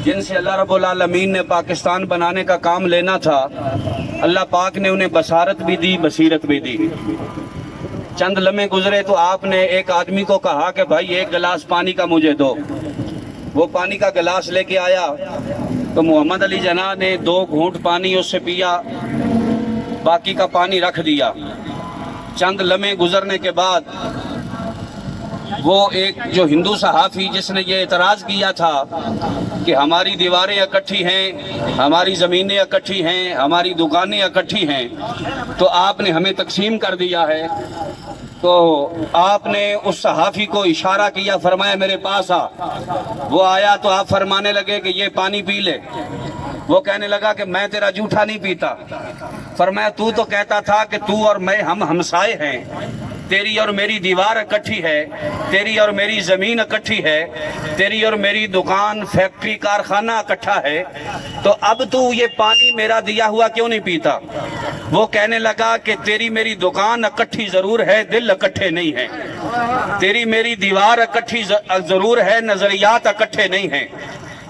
جن سے اللہ رب العالمین نے پاکستان بنانے کا کام لینا تھا، اللہ پاک نے انہیں بصارت بھی دی، بصیرت بھی دی۔ چند لمحے گزرے تو آپ نے ایک آدمی کو کہا کہ بھائی ایک گلاس پانی کا مجھے دو۔ وہ پانی کا گلاس لے کے آیا تو محمد علی جناح نے 2 گھونٹ پانی اس سے پیا، باقی کا پانی رکھ دیا۔ چند لمحے گزرنے کے بعد وہ ایک جو ہندو صحافی جس نے یہ اعتراض کیا تھا کہ ہماری دیواریں اکٹھی ہیں، ہماری زمینیں اکٹھی ہیں، ہماری دکانیں اکٹھی ہیں، تو آپ نے ہمیں تقسیم کر دیا ہے، تو آپ نے اس صحافی کو اشارہ کیا، فرمایا میرے پاس آ۔ وہ آیا تو آپ فرمانے لگے کہ یہ پانی پی لے۔ وہ کہنے لگا کہ میں تیرا جھوٹا نہیں پیتا۔ فرمایا تو کہتا تھا کہ تو اور میں ہم ہمسائے ہیں، تیری اور میری دیوار اکٹھی ہے، تیری اور میری زمین اکٹھی ہے، تیری اور میری دکان، فیکٹری، کارخانہ اکٹھا ہے، تو اب تو یہ پانی میرا دیا ہوا کیوں نہیں پیتا؟ وہ کہنے لگا کہ تیری میری دکان اکٹھی ضرور ہے، دل اکٹھے نہیں ہیں، تیری میری دیوار اکٹھی ضرور ہے، نظریات اکٹھے نہیں ہیں،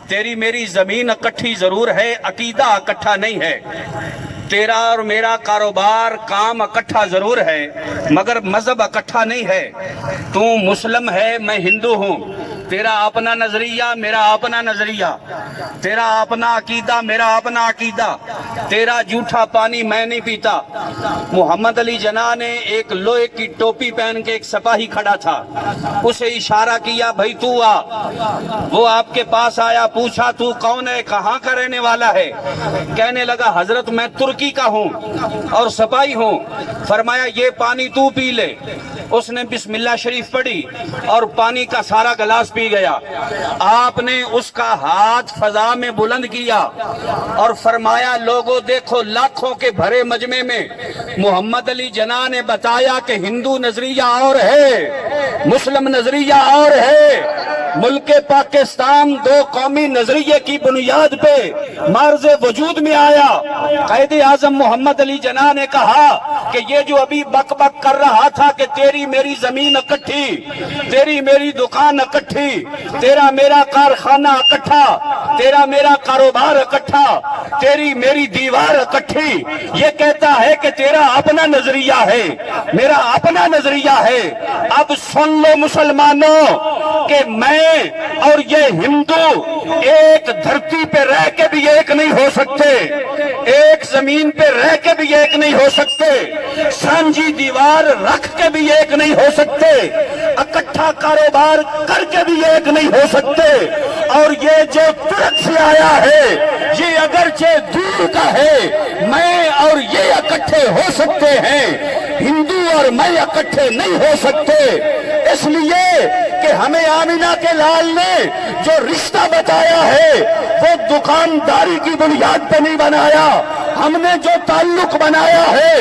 تیری میری زمین اکٹھی ضرور ہے، عقیدہ اکٹھا نہیں ہے، تیرا اور میرا کاروبار کام اکٹھا ضرور ہے مگر مذہب اکٹھا نہیں ہے۔ تو مسلم ہے، میں ہندو ہوں، تیرا اپنا نظریہ میرا اپنا نظریہ، تیرا اپنا عقیدہ میرا اپنا عقیدہ، تیرا جھوٹا پانی میں نہیں پیتا۔ محمد علی جناح نے ایک لوہے کی ٹوپی پہن کے ایک سپاہی کھڑا تھا، اسے اشارہ کیا بھائی تو آ۔ وہ آپ کے پاس آیا، پوچھا تو کون ہے، کہاں کا رہنے والا ہے؟ کہنے لگا حضرت میں ترکی کا ہوں اور سپاہی ہوں۔ فرمایا یہ پانی تو پی لے۔ اس نے بسم اللہ شریف پڑھی اور پانی کا سارا گلاس پی گیا۔ آپ نے اس کا ہاتھ فضا میں بلند کیا اور فرمایا لوگوں دیکھو، لاکھوں کے بھرے مجمع میں محمد علی جناح نے بتایا کہ ہندو نظریہ اور ہے، مسلم نظریہ اور ہے، ملک پاکستان 2 قومی نظریے کی بنیاد پہ مرز وجود میں آیا۔ قائد اعظم محمد علی جناح نے کہا کہ یہ جو ابھی بک بک کر رہا تھا کہ تیری میری زمین اکٹھی، تیری میری دکان اکٹھی، تیرا میرا کارخانہ اکٹھا، تیرا میرا کاروبار اکٹھا، تیری میری دیوار اکٹھی، یہ کہتا ہے کہ تیرا اپنا نظریہ ہے، میرا اپنا نظریہ ہے۔ اب سن لو مسلمانوں کہ میں اور یہ ہندو ایک دھرتی پہ رہ کے بھی ایک نہیں ہو سکتے، ایک زمین پہ رہ کے بھی ایک نہیں ہو سکتے، سانجھی دیوار رکھ کے بھی ایک نہیں ہو سکتے، اکٹھا کاروبار کر کے بھی ایک نہیں ہو سکتے۔ اور یہ جو ترک سے آیا ہے یہ اگرچہ دور کا ہے، میں اور یہ اکٹھے ہو سکتے ہیں، ہندو اور میں اکٹھے نہیں ہو سکتے، اس لیے کہ ہمیں آمینہ کے لال نے جو رشتہ بتایا ہے وہ دکانداری کی بنیاد پہ نہیں بنایا، ہم نے جو تعلق بنایا ہے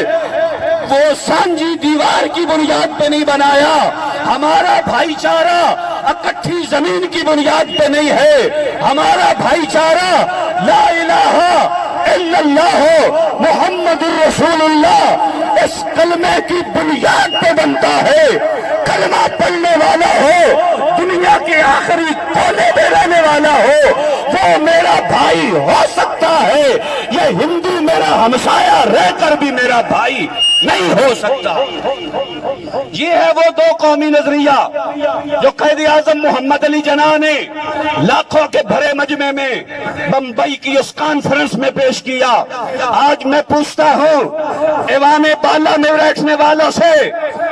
وہ سانجھی دیوار کی بنیاد پہ نہیں بنایا، ہمارا بھائی چارہ اکٹھی زمین کی بنیاد پہ نہیں ہے، ہمارا بھائی چارہ لا الہ الا اللہ محمد الرسول اللہ اس کلمے کی بنیاد پہ بنتا ہے۔ کلمہ پڑھنے والا ہو، دنیا کے آخری کونے میں رہنے والا ہو، وہ میرا بھائی ہو سکتا ہے، یہ ہندو میرا ہمسایہ رہ کر بھی میرا بھائی نہیں ہو سکتا۔ یہ ہے وہ 2 قومی نظریہ جو قائد اعظم محمد علی جناح نے لاکھوں کے بھرے مجمع میں بمبئی کی اس کانفرنس میں پیش کیا۔ آج میں پوچھتا ہوں ایوان بالا میں بیٹھنے والوں سے،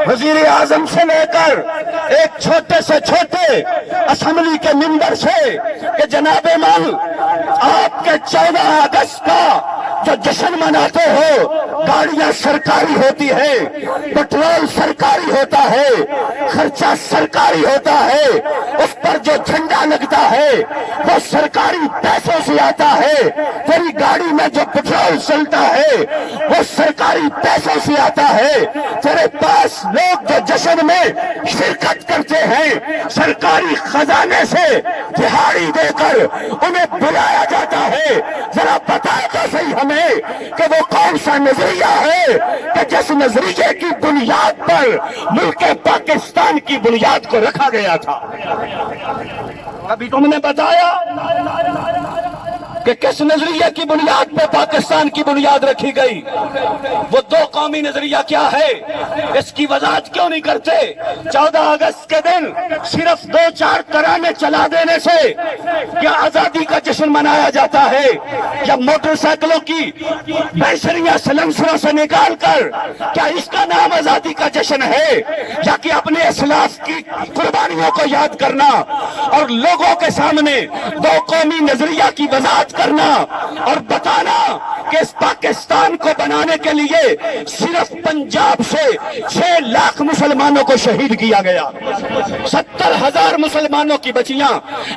وزیر اعظم سے لے کر ایک چھوٹے سے چھوٹے اسمبلی کے ممبر سے، کہ جناب مل آپ کے 14 اگست کا جو جشن مناتے ہو، گاڑیاں سرکاری ہوتی ہے، پٹرول سرکاری ہوتا ہے، خرچہ سرکاری ہوتا ہے، اس پر جو جھنڈا لگتا ہے وہ سرکاری پیسوں سے آتا ہے، تیری گاڑی میں جو پٹرول چلتا ہے وہ سرکاری پیسوں سے آتا ہے، تیرے پاس لوگ جو جشن میں شرکت کرتے ہیں سرکاری خزانے سے دہاڑی دے کر انہیں بلایا جاتا ہے۔ ذرا بتا تو صحیح ہمیں کہ وہ کون سا نظریہ ہے کہ جس نظریے کی بنیاد پر ملک پاکستان کی بنیاد کو رکھا گیا تھا؟ ابھی تم نے بتایا کہ کس نظریے کی بنیاد پہ پاکستان کی بنیاد رکھی گئی؟ وہ دو قومی نظریہ کیا ہے؟ اس کی وضاحت کیوں نہیں کرتے؟ 14 اگست کے دن صرف 2-4 ترانے چلا دینے سے کیا آزادی کا جشن منایا جاتا ہے؟ یا موٹر سائیکلوں کی بیشریاں سلنسروں سے نکال کر کیا اس کا نام آزادی کا جشن ہے؟ یا کہ اپنے اسلاف کی قربانیوں کو یاد کرنا اور لوگوں کے سامنے دو قومی نظریہ کی وضاحت کرنا اور بتانا کہ اس پاکستان کو بنانے کے لیے صرف پنجاب سے 6 لاکھ مسلمانوں کو شہید کیا گیا، 70,000 مسلمانوں کی بچیاں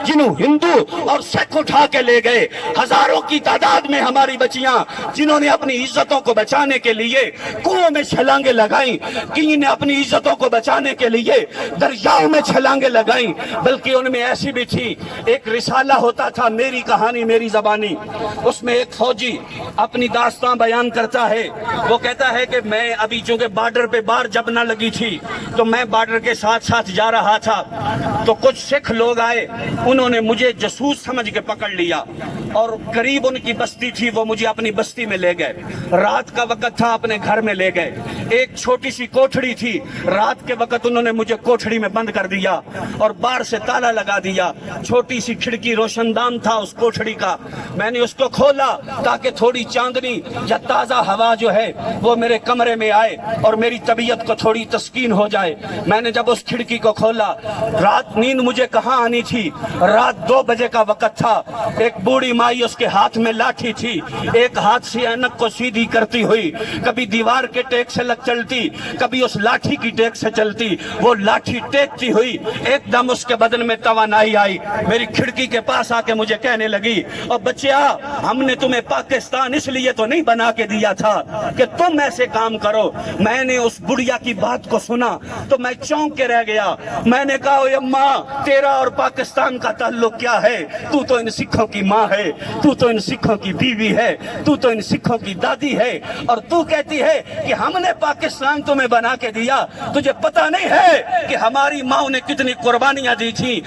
جنہوں ہندو اور سکھ اٹھا کے لے گئے، ہزاروں کی تعداد میں ہماری بچیاں جنہوں نے اپنی عزتوں کو بچانے کے لیے کنویں میں چھلانگیں لگائیں، کئی نے اپنی عزتوں کو بچانے کے لیے دریاؤں میں چھلانگیں لگائیں، بلکہ ان میں ایسی بھی تھی، ایک رسالہ ہوتا تھا میری کہانی میری زبانی، اس میں ایک فوجی اپنی داستان بیان کرتا ہے، وہ کہتا ہے کہ میں ابھی چونکہ بارڈر پہ بار جب نہ لگی تھی تو میں بارڈر کے ساتھ ساتھ جا رہا تھا، تو کچھ سکھ لوگ آئے، انہوں نے مجھے جاسوس سمجھ کے پکڑ لیا اور قریب ان کی بستی تھی، وہ مجھے اپنی بستی میں لے گئے، رات کا وقت تھا، اپنے گھر میں لے گئے، ایک چھوٹی سی کوٹھڑی تھی، رات کے وقت انہوں نے مجھے کوٹھڑی میں بند کر دیا اور باہر سے تالا لگا دیا، چھوٹی سی کھڑکی روشن دان تھا اس کوٹھڑی کا، میں نے اس کو کھولا تاکہ تھوڑی چاندنی یا تازہ ہوا جو ہے وہ میرے کمرے میں آئے اور میری طبیعت کو تھوڑی تسکین ہو جائے۔ میں نے جب اس کھڑکی کو کھولا، رات نیند مجھے کہاں آنی تھی، رات 2 بجے کا وقت تھا، ایک بوڑھی مائی اس کے ہاتھ میں لاٹھی تھی، ایک ہاتھ سے اینک کو سیدھی کرتی ہوئی کبھی دیوار کے ٹیک سے لگ چلتی، کبھی اس لاٹھی کی ٹیک سے چلتی، وہ لاٹھی ٹیکتی ہوئی ایک دم اس کے بدن میں توانائی آئی، میری کھڑکی کے پاس آ کے مجھے کہنے لگی، اور بچیا ہم نے تمہیں پاکستان اس لیے تو نہیں بنا کے دیا تھا کہ تم ایسے کام کرو۔ میں نے اس بڑھیا کی بات کو سنا تو میں چونک کے رہ گیا، میں نے کہا اوے اماں تیرا اور پاکستان کا تعلق کیا ہے؟ تو ان سکھوں کی ماں ہے، تو ان سکھوں کی بیوی ہے، تو ان سکھوں کی دادی ہے، اور تو کہتی ہے کہ ہم نے پاکستان تمہیں بنا کے دیا، تجھے پتہ نہیں ہے کہ ہماری ماں نے کتنی قربانیاں دی تھی؟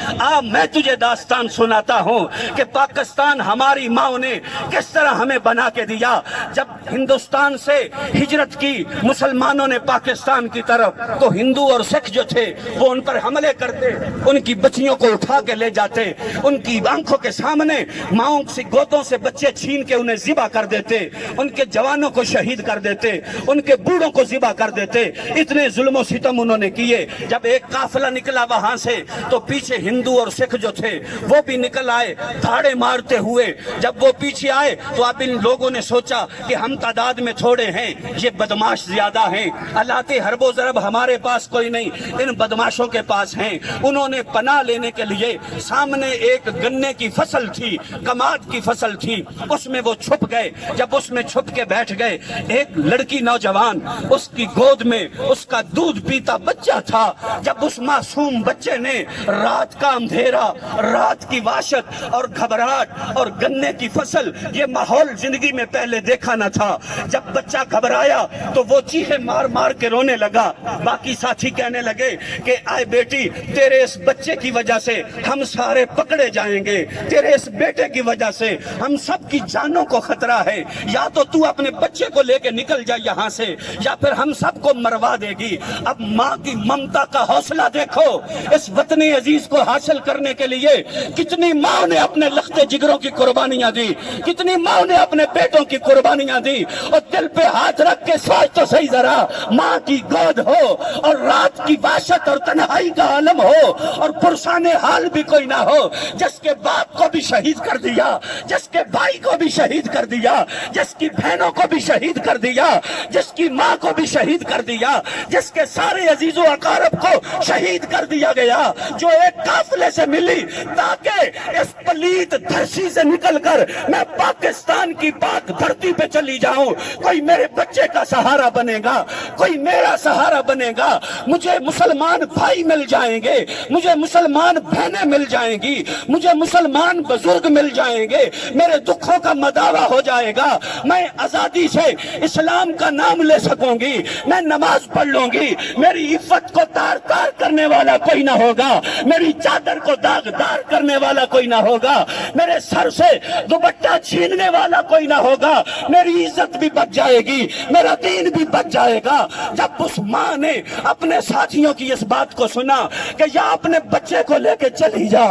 میں تجھے داستان سناتا ہوں کہ پاکستان ہماری ماں نے کس طرح ہمیں بنا کے دیا۔ جب ہندوستان سے ہجرت کی مسلمانوں نے پاکستان کی طرف، تو ہندو اور سکھ جو تھے وہ ان پر حملے کرتے، ان کی بچیوں کو اٹھا کے لے جاتے، ان کی آنکھوں کے سامنے ماؤں سے گودوں سے بچے چھین کے انہیں ذبح کر دیتے، ان کے جوانوں کو شہید کر دیتے، ان کے بوڑھوں کو ذبح کر دیتے، اتنے ظلم و ستم انہوں نے کیے۔ جب ایک قافلہ نکلا وہاں سے تو پیچھے ہندو اور سکھ جو تھے وہ بھی نکل آئے دھاڑے مارتے ہوئے۔ جب وہ پیچھے آئے تو اب ان لوگوں نے سوچا کہ ہم تعداد میں تھوڑے ہیں، یہ بدماش زیادہ ہیں، آلات حرب و ضرب ہمارے پاس کوئی نہیں، ان بدماشوں کے پاس ہیں۔ انہوں نے پناہ لینے کے لیے سامنے ایک گنے کی فصل تھی، کماد کی فصل تھی، اس میں وہ چھپ گئے۔ جب اس میں چھپ کے بیٹھ گئے، ایک لڑکی نوجوان اس کی گود میں اس کا دودھ پیتا بچہ تھا۔ جب اس معصوم بچے نے رات کا اندھیرا، رات کی وحشت اور گھبراہٹ اور گنے کی فصل، یہ ماحول زندگی میں پہلے دیکھا نہ تھا، جب بچہ گھبرایا تو وہ چیخے مار مار کے رونے لگا۔ باقی ساتھی کہنے لگے کہ آئے بیٹی تیرے اس بچے کی وجہ سے ہم سارے پکڑے جائیں گے، تیرے اس بیٹے کی وجہ سے ہم سب کی جانوں کو خطرہ ہے، یا تو اپنے بچے کو لے کے نکل جائے یہاں سے یا پھر ہم سب کو مروا دے گی۔ اب ماں کی ممتا کا حوصلہ دیکھو، اس وطن عزیز کو حاصل کرنے کے لیے کتنی ماں نے اپنے لخت جگروں کی قربانیاں دی، کتنی ماں نے اپنے بیٹوں کی قربانیاں دی۔ اور دل پہ ہاتھ رکھ کے سوچ تو صحیح ذرا، ماں کی گود ہو اور رات کی وحشت اور تنہائی کا عالم ہو اور پرسان حال بھی کوئی نہ ہو، جس کے باپ کو بھی شہید کر دیا، جس کے بھائی کو بھی شہید کر دیا، جس کی بہنوں کو بھی شہید کر دیا، جس کی ماں کو بھی شہید کر دیا، جس کے سارے عزیز و اقارب کو شہید کر دیا گیا، جو ایک قافلے سے ملی تاکہ اس پلیت دھرتی سے نکل کر میں پاکستان کی بات پاک دھرتی پہ چلی جاؤں، کوئی میرے بچے کا سہارا بنے گا، کوئی میرا سہارا بنے گا، مجھے مسلمان بھائی مل جائیں گے، مجھے مسلمان بہنیں مل جائیں گی، مجھے مسلمان بزرگ مل جائیں گے، میرے دکھوں کا مداوا ہو جائے گا، میں آزادی سے اسلام کا نام لے سکوں گی، میں نماز پڑھ لوں گی، میری عفت کو تار تار کرنے والا کوئی نہ ہوگا، میری چادر کو داغدار کرنے والا کوئی نہ ہوگا، میرے سر سے دوپٹہ چھیننے والا کوئی نہ ہوگا، میری عزت بھی بچ جائے گی، میرا دین بھی بچ جائے گا۔ جب اس ماں نے اپنے ساتھیوں کی اس بات کو سنا کہ یا اپنے بچے کو لے کے چلی جا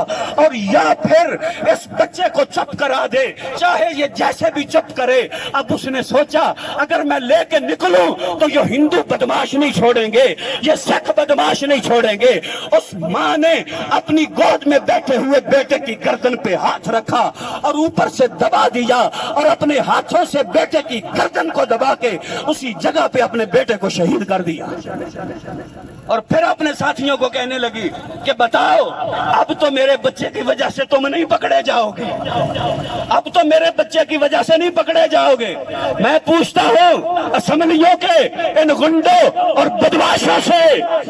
اور یا پھر اس بچے کو چپ کرا دے، چاہے یہ جیسے بھی چپ کرے، اب اس نے سوچا اگر میں لے کے نکلوں تو یہ ہندو بدماش نہیں چھوڑیں گے، یہ سکھ بدماش نہیں چھوڑیں گے۔ اس ماں نے اپنی گود میں بیٹھے ہوئے بیٹے کی گردن پہ ہاتھ رکھا اور اوپر سے دبا دیا اور اپنے ہاتھوں سے بیٹے کی گردن کو دبا کے اسی جگہ پہ اپنے بیٹے کو شہید کر دیا، اور پھر اپنے ساتھیوں کو کہنے لگی کہ بتاؤ اب تو میرے بچے کی وجہ سے تم نہیں پکڑے جاؤ گے، اب تو میرے بچے کی وجہ سے نہیں پکڑے جاؤ گے۔ میں پوچھتا ہوں اسمبلیوں کے ان گنڈوں اور بدماشوں سے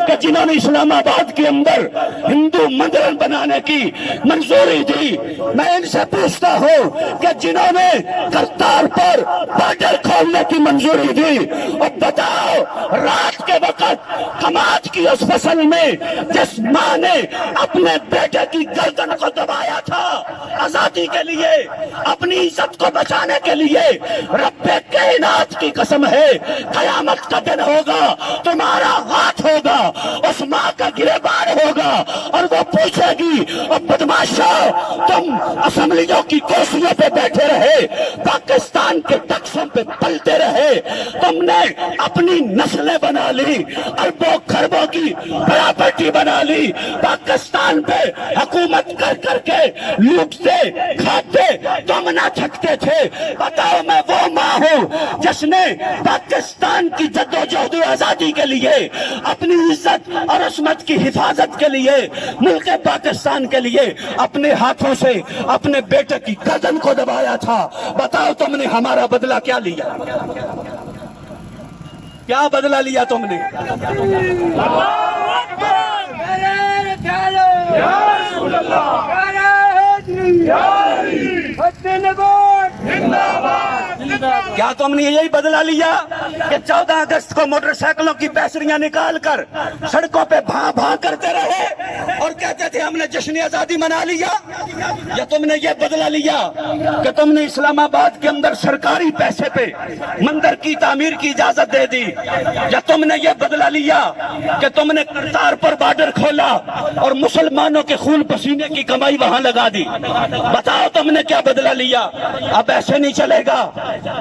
کہ جنہوں نے اسلام آباد کے اندر ہندو مندر بنانے کی منظوری دی، میں ان سے پوچھتا ہوں کہ جنہوں نے کرتارپور بارڈر کھولنے کی منظوری دی، اور بتاؤ رات کے وقت کماج کی اس فصل میں جس ماں نے اپنے بیٹے کی گردن کو دبایا تھا آزادی کے لیے، اپنی عزت کو بچانے کے لیے، رب کائنات کی قسم ہے قیامت کا دن ہوگا، تمہارا ہاتھ ہوگا، اس ماں کا گریبان ہوگا اور وہ پوچھے گی اور بدماشو تم اسمبلیوں کی کرسیوں پہ بیٹھے رہے، پاکستان کے ٹیکسوں پہ پلتے رہے، تم نے اپنی نسلیں بنا لی، اربوں خربوں کی پراپرٹی بنا لی، پاکستان پہ حکومت کر کر کے لوٹتے کھاتے تم نہ تھکتے تھے۔ بتاؤ میں وہ ماں ہوں جس نے پاکستان کی جدوجہد آزادی کے لیے، اپنی عزت اور عصمت کی حفاظت کے لیے، ملک پاکستان کے لیے اپنے ہاتھوں سے اپنے بیٹے کی گردن کو دبایا تھا۔ بتاؤ تم نے ہمارا بدلہ کیا لیا؟ کیا بدلہ لیا تم نے؟ کیا تم نے یہی بدلہ لیا کہ 14 اگست کو موٹر سائیکلوں کی بیسریاں نکال کر سڑکوں پہ بھاں بھاں کرتے رہے اور کہتے تھے ہم نے جشن آزادی منا لیا؟ یا تم نے یہ بدلہ لیا کہ تم نے اسلام آباد کے اندر سرکاری پیسے پہ مندر کی تعمیر کی اجازت دے دی؟ یا تم نے یہ بدلہ لیا کہ تم نے کرتارپور بارڈر کھولا اور مسلمانوں کے خون پسینے کی کمائی وہاں لگا دی؟ بتاؤ تم نے کیا بدلہ لیا؟ اب ایسے نہیں چلے گا،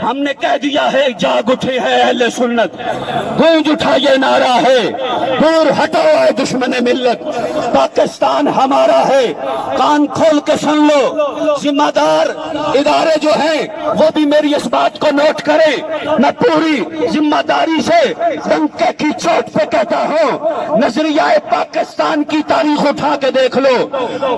ہم نے کہہ دیا ہے جاگ اٹھے ہے اہل سنت، گونج اٹھا یہ نعرہ ہے دور ہٹو اے دشمن ملت، پاکستان ہمارا ہے، کان کھول کے سن لو، ذمہ دار ادارے جو ہیں وہ بھی میری اس بات کو نوٹ کریں، میں پوری ذمہ داری سے ڈنکے کی چوٹ پہ کہتا ہوں، نظریہ پاکستان کی تاریخ اٹھا کے دیکھ لو،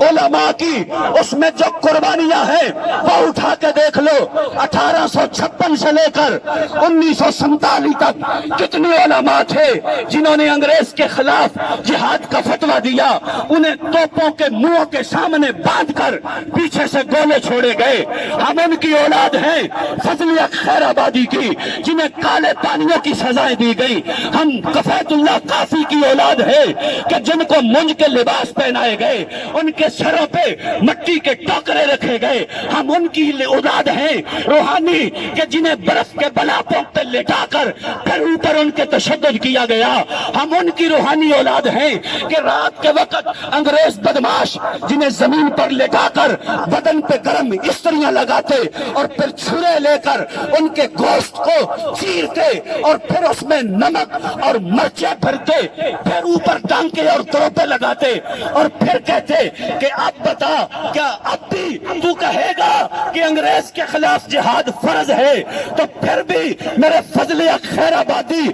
علماء کی اس میں جو قربانیاں ہیں وہ اٹھا کے دیکھ لو، 1856 سے لے کر 1947 تک کتنے علماء تھے جنہوں نے انگریز کے خلاف جہاد کا فتویٰ دیا، انہیں توپوں کے منہوں کے سامنے باندھ کر پیچھے سے گولے چھوڑے گئے۔ ہم ان کی اولاد ہیں فضلیہ خیر آبادی کی جنہیں کالے پانیوں کی سزائیں دی گئی، ہم کفایت اللہ کافی کی اولاد ہے کہ جن کو منج کے لباس پہنائے گئے، ان کے سروں پہ مٹی کے ٹوکرے رکھے گئے، ہم ان کی اولاد ہیں روحانی کہ جنہیں برف کے بلاپوں پہ لٹا کر پھر اوپر ان کے تشدد کیا گیا، ہم ان کی روحانی اولاد ہیں کہ رات کے وقت انگریز بدماش جنہیں زمین پر لٹا کر بدن پہ گرم استریاں لگاتے اور پھر چھرے لے کر ان کے گوشت کو چیرتے اور پھر اس میں نمک اور مرچیں بھرتے، پھر اوپر ٹانکے اور توپے لگاتے اور پھر کہتے کہ اب بتا کیا اب بھی تو کہے گا کہ انگریز کے خلاف جہاد فرض ہے تو پھر بھی میرے فضل خیر آبادی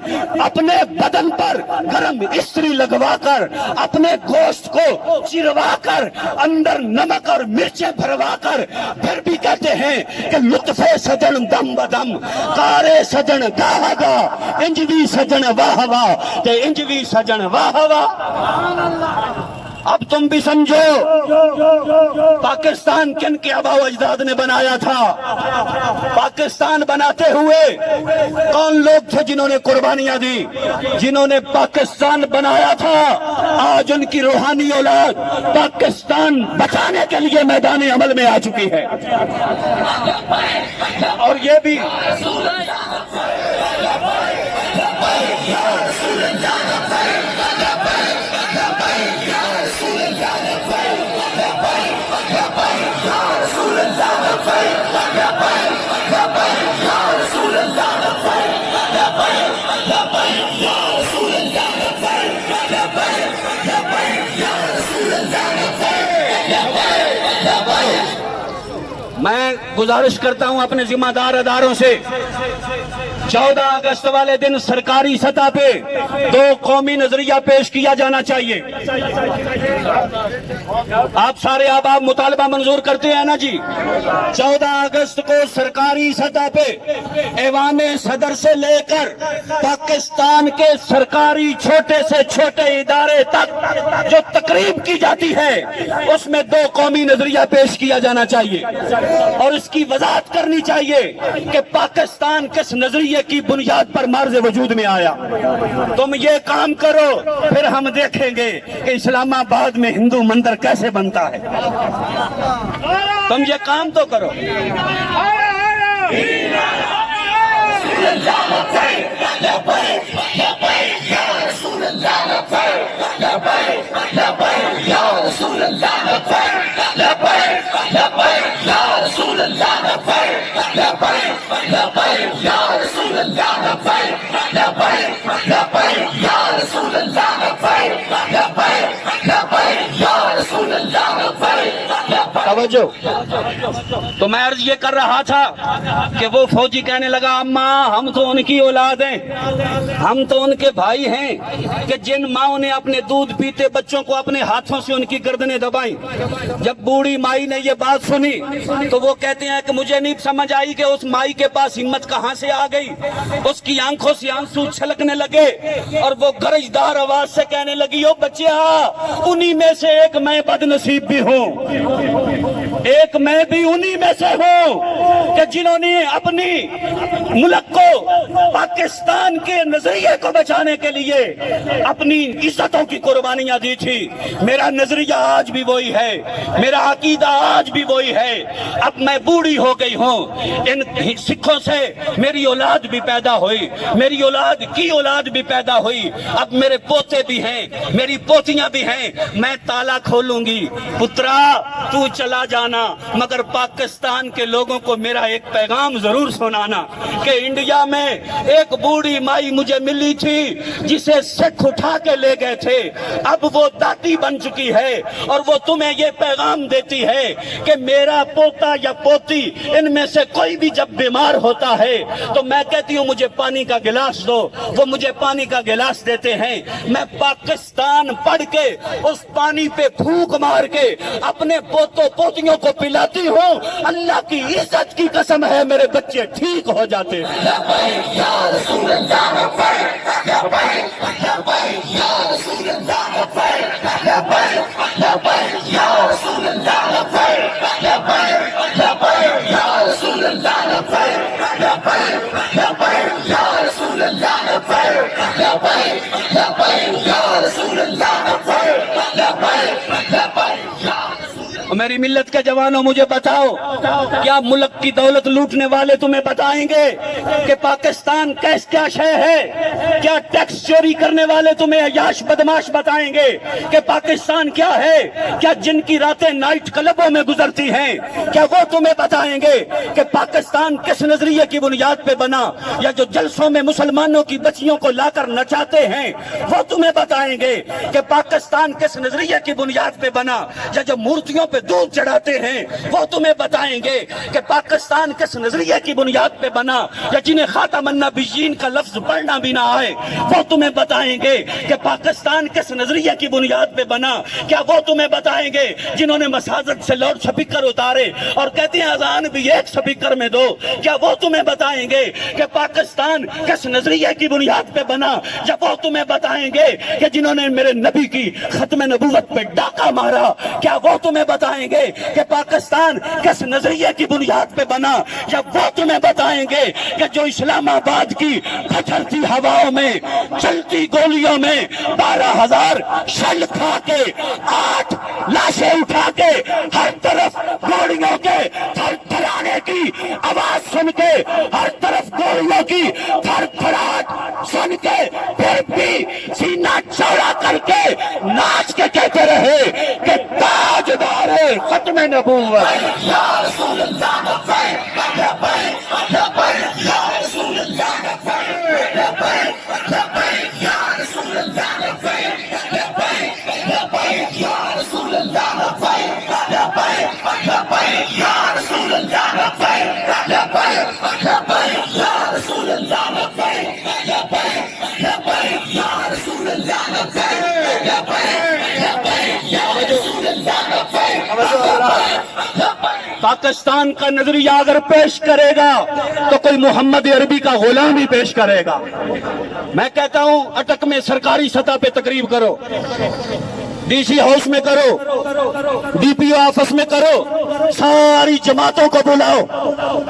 اپنے بدن پر گرم استری لگوا کر اپنے گوشت کو چروا کر اندر نمک اور مرچیں بھروا کر پھر بھی کہتے ہیں کہ لطف سجن دم بدم کارے سجن گاہ گا انجوی سجن واہ واہ تے انجوی سجن واہ واہ۔ اب تم بھی سمجھو پاکستان کن کے آباء و اجداد نے بنایا تھا؟ پاکستان بناتے ہوئے کون لوگ تھے جنہوں نے قربانیاں دی؟ جنہوں نے پاکستان بنایا تھا آج ان کی روحانی اولاد پاکستان بچانے کے لیے میدان عمل میں آ چکی ہے۔ اور یہ بھی میں گزارش کرتا ہوں اپنے ذمہ دار اداروں سے 14 اگست والے دن سرکاری سطح پہ 2 قومی نظریہ پیش کیا جانا چاہیے۔ آپ سارے احباب مطالبہ منظور کرتے ہیں نا جی؟ 14 اگست کو سرکاری سطح پہ ایوان صدر سے لے کر پاکستان کے سرکاری چھوٹے سے چھوٹے ادارے تک جو تقریب کی جاتی ہے اس میں 2 قومی نظریہ پیش کیا جانا چاہیے اور اس کی وضاحت کرنی چاہیے کہ پاکستان کس نظریے کی بنیاد پر مرز وجود میں آیا۔ تم یہ کام کرو پھر ہم دیکھیں گے کہ اسلام آباد میں ہندو مندر کیسے بنتا ہے۔ تم یہ کام تو کرو۔ توجہ۔ تو میں عرض یہ کر رہا تھا کہ وہ فوجی کہنے لگا اماں ہم تو ان کی اولاد ہیں، ہم تو ان کے بھائی ہیں کہ جن ماؤں نے اپنے دودھ پیتے بچوں کو اپنے ہاتھوں سے ان کی گردنیں دبائیں۔ جب بوڑھی مائی نے یہ بات سنی تو وہ کہتے ہیں کہ مجھے نہیں سمجھ آئی کہ اس مائی کے پاس ہمت کہاں سے آ گئی۔ اس کی آنکھوں سے آنسو چھلکنے لگے اور وہ گرجدار آواز سے کہنے لگی او بچیا انہی میں سے ایک میں بد نصیب بھی ہوں، ایک میں بھی انہی میں سے ہوں کہ جنہوں نے اپنی ملک کو پاکستان کے نظریے کو بچانے کے لیے اپنی عزتوں کی قربانیاں دی تھی۔ میرا نظریہ آج بھی وہی ہے، میرا عقیدہ آج بھی وہی ہے۔ اب میں بوڑھی ہو گئی ہوں، ان سکھوں سے میری اولاد بھی پیدا ہوئی، میری اولاد کی اولاد بھی پیدا ہوئی، اب میرے پوتے بھی ہیں، میری پوتیاں بھی ہیں، میں تالا کھولوں گی۔ پترا تو چلا جانا مگر پاکستان کے لوگوں کو میرا ایک پیغام ضرور سنانا کہ انڈیا میں ایک بوڑھی مائی مجھے ملی تھی جسے سکھ اٹھا کے لے گئے تھے، اب وہ داتی بن چکی ہے اور وہ تمہیں یہ پیغام دیتی ہے کہ میرا پوتا یا پوتی ان میں سے کوئی بھی جب بیمار ہوتا ہے تو میں کہتی ہوں مجھے پانی کا گلاس دو، وہ مجھے پانی کا گلاس دیتے ہیں، میں پاکستان پڑھ کے اس پانی پہ پھونک مار کے اپنے پوتوں پوتیوں کو پلاتی ہوں، اللہ کی عزت کی قسم ہے میرے بچے ٹھیک ہو جاتے ہیں۔ میری ملت کے جوانوں مجھے بتاؤ کیا ملک کی دولت لوٹنے والے تمہیں بتائیں گے کہ پاکستان کیا شے ہے؟ کیا ٹیکس چوری کرنے والے تمہیں عیاش بدماش بتائیں گے کہ پاکستان کیا ہے؟ کیا جن کی راتیں نائٹ کلبوں میں گزرتی ہیں کیا وہ تمہیں بتائیں گے کہ پاکستان کس نظریے کی بنیاد پہ بنا؟ یا جو جلسوں میں مسلمانوں کی بچیوں کو لا کر نچاتے ہیں وہ تمہیں بتائیں گے کہ پاکستان کس نظریے کی بنیاد پہ بنا؟ یا جو مورتیوں پہ دودھ چڑھاتے ہیں وہ تمہیں بتائیں گے کہ پاکستان کس نظریے کی بنیاد پہ بنا، یا جنہیں خاتم النبیین کا لفظ پڑھنا بھی نہ آئے وہ تمہیں بتائیں گے کہ پاکستان کس نظریے کی بنیاد پہ بنا۔ کیا وہ تمہیں بتائیں گے جنہوں نے مساجد سے لاؤڈ سپیکر اتارے اور کہتے ہیں اذان بھی ایک سپیکر میں دو؟ کیا وہ تمہیں بتائیں گے کہ پاکستان کس نظریے کی بنیاد پہ بنا؟ جب وہ تمہیں بتائیں گے کہ جنہوں نے میرے نبی کی ختم نبوت پہ ڈاکہ مارا؟ کیا وہ تمہیں بتائیں گے کہ پاکستان کس نظریے کی بنیاد پہ بنا؟ جب وہ تمہیں بتائیں گے کہ جو اسلام آباد کی پھٹرتی ہواؤں میں چلتی گولیوں میں 12,000 شل کھا کے 8 لاشیں اٹھا کے ہر طرف گولیوں کے تھر تھرانے کی آواز سن کے، ہر طرف گولیوں کی تھر تھراہٹ سن کے، پھر بھی سینہ چوڑا کر کے ناچ کے کہتے رہے کہ تاجدار ختم نبوت یا رسول اللہ لبیک لبیک لبیک یا رسول اللہ لبیک لبیک لبیک یا رسول اللہ لبیک لبیک لبیک یا رسول اللہ لبیک لبیک لبیک یا رسول اللہ لبیک لبیک لبیک یا رسول اللہ لبیک لبیک لبیک یا رسول اللہ لبیک لبیک لبیک یا رسول اللہ لبیک۔ پاکستان کا نظریہ اگر پیش کرے گا تو کوئی محمد عربی کا غلام ہی پیش کرے گا۔ میں کہتا ہوں اٹک میں سرکاری سطح پہ تقریب کرو، ڈی سی ہاؤس میں کرو، ڈی پی او آفس میں کرو، ساری جماعتوں کو بلاؤ،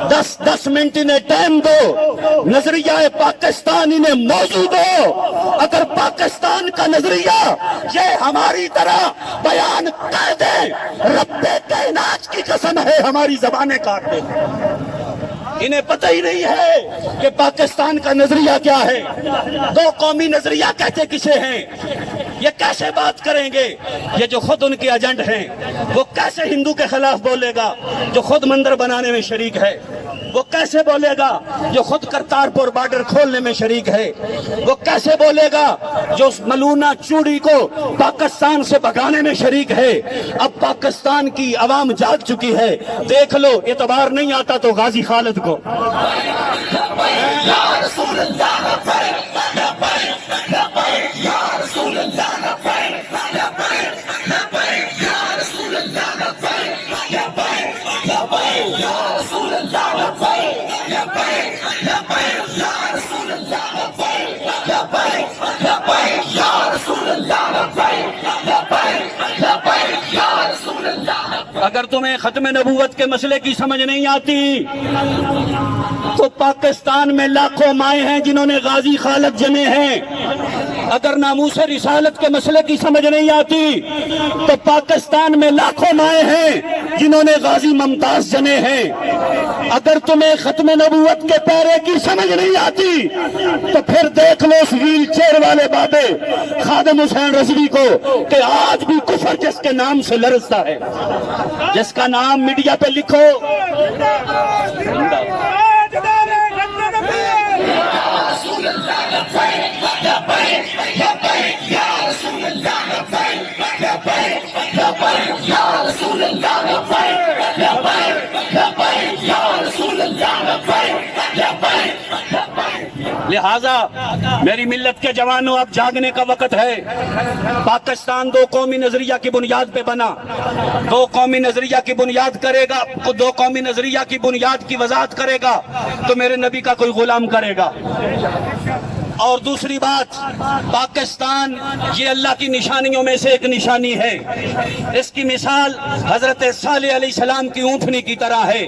10 منٹ انہیں ٹائم دو، نظریہ پاکستان انہیں موضوع دو۔ اگر پاکستان کا نظریہ یہ ہماری طرح بیان کر دیں، رب کائنات کی قسم ہے ہماری زبانیں کاٹ دیں۔ انہیں پتہ ہی نہیں ہے کہ پاکستان کا نظریہ کیا ہے، دو قومی نظریہ کہتے کسے ہیں، یہ کیسے بات کریں گے؟ یہ جو خود ان کے ایجنٹ ہیں وہ کیسے ہندو کے خلاف بولے گا جو خود مندر بنانے میں شریک ہے؟ وہ کیسے بولے گا جو خود کرتارپور بارڈر کھولنے میں شریک ہے؟ وہ کیسے بولے گا جو اس ملونہ چوڑی کو پاکستان سے بھگانے میں شریک ہے؟ اب پاکستان کی عوام جاگ چکی ہے، دیکھ لو، اعتبار نہیں آتا تو غازی خالد کو۔ اگر تمہیں ختم نبوت کے مسئلے کی سمجھ نہیں آتی تو پاکستان میں لاکھوں مائیں ہیں جنہوں نے غازی خالد جنے ہیں۔ اگر ناموس رسالت کے مسئلے کی سمجھ نہیں آتی تو پاکستان میں لاکھوں مائیں ہیں جنہوں نے غازی ممتاز جنے ہیں۔ اگر تمہیں ختم نبوت کے پیرے کی سمجھ نہیں آتی تو پھر دیکھ لو اس ویل چیئر والے بابے خادم حسین رضوی کو کہ آج بھی کفر جس کے نام سے لرزتا ہے، جس کا نام میڈیا پہ لکھو۔ لہذا میری ملت کے جوانوں، اب جاگنے کا وقت ہے۔ پاکستان دو قومی نظریہ کی بنیاد پہ بنا، دو قومی نظریہ کی بنیاد کرے گا، دو قومی نظریہ کی بنیاد کی وضاحت کرے گا تو میرے نبی کا کوئی غلام کرے گا۔ اور دوسری بات، پاکستان یہ اللہ کی نشانیوں میں سے ایک نشانی ہے۔ اس کی مثال حضرت صالح علیہ السلام کی اونٹنی کی طرح ہے۔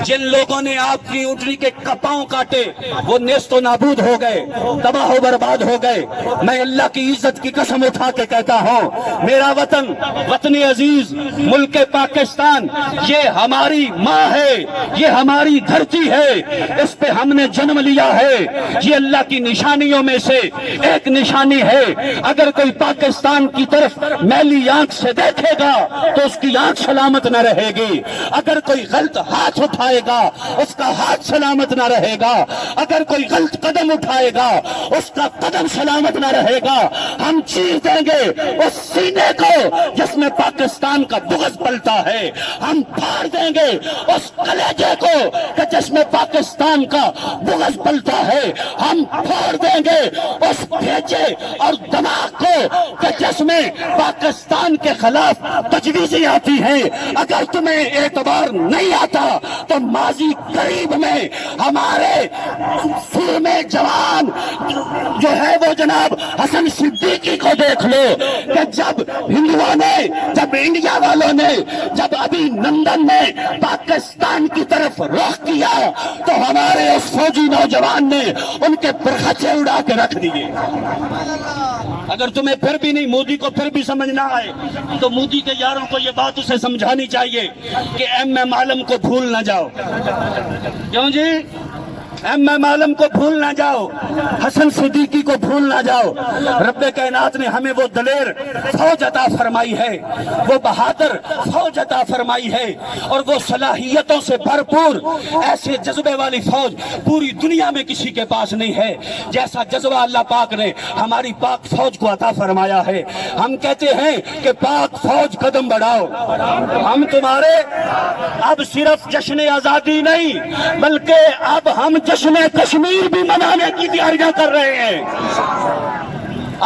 جن لوگوں نے آپ کی اونٹنی کے پاؤں کاٹے وہ نیست و نابود ہو گئے، تباہ و برباد ہو گئے۔ میں اللہ کی عزت کی قسم اٹھا کے کہتا ہوں، میرا وطن، وطن عزیز، ملک پاکستان یہ ہماری ماں ہے، یہ ہماری دھرتی ہے، اس پہ ہم نے جنم لیا ہے۔ یہ اللہ کی نشانی نشانیوں میں سے ایک نشانی ہے، اگر کوئی پاکستان کی طرف میلی آنکھ سے دیکھے گا تو اس کی آنکھ سلامت نہ رہے گی، اگر کوئی غلط ہاتھ اٹھائے گا اس کا ہاتھ سلامت نہ رہے گا، اگر کوئی غلط قدم اٹھائے گا اس کا قدم سلامت نہ رہے گا۔ ہم چیر دیں گے اس سینے کو جس میں پاکستان کا بغض پلتا ہے، ہم پھاڑ دیں گے اس کلیجے کو کہ جس میں پاکستان کا بغض پلتا ہے، ہم پھاڑ دیں گے اس بھیجے اور دماغ کو کہ جس میں پاکستان کے خلاف تجویزیں آتی ہیں۔ اگر تمہیں اعتبار نہیں آتا تو ماضی قریب میں ہمارے فلم جوان جو ہے وہ جناب حسن صدیقی کو دیکھ لو کہ جب ہندوؤں نے، جب انڈیا والوں نے، جب ابھی نندن نے پاکستان کی طرف رخ کیا تو ہمارے اس فوجی نوجوان نے ان کے پرخچے اڑا کے رکھ دیے۔ اگر تمہیں پھر بھی نہیں، مودی کو پھر بھی سمجھنا ہے تو مودی کے یاروں کو یہ بات اسے سمجھانی چاہیے کہ ایم عالم کو بھول نہ جاؤ۔ کیوں جی؟ ایم عالم کو بھول نہ جاؤ، حسن صدیقی کو بھول نہ جاؤ۔ رب کائنات نے ہمیں وہ دلیر فوج عطا فرمائی ہے، وہ بہادر فوج عطا فرمائی ہے، اور وہ صلاحیتوں سے بھرپور ایسے جذبے والی فوج پوری دنیا میں کسی کے پاس نہیں ہے جیسا جذبہ اللہ پاک نے ہماری پاک فوج کو عطا فرمایا ہے۔ ہم کہتے ہیں کہ پاک فوج قدم بڑھاؤ، ہم تمہارے اب صرف جشن آزادی نہیں بلکہ اب ہم جشن کشمیر بھی منانے کی تیاریاں کر رہے ہیں۔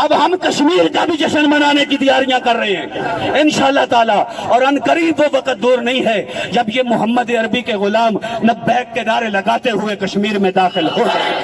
اب ہم کشمیر کا بھی جشن منانے کی تیاریاں کر رہے ہیں انشاءاللہ تعالی، اور ان قریب وہ وقت دور نہیں ہے جب یہ محمد عربی کے غلام لبیک کے نعرے لگاتے ہوئے کشمیر میں داخل ہو جائیں۔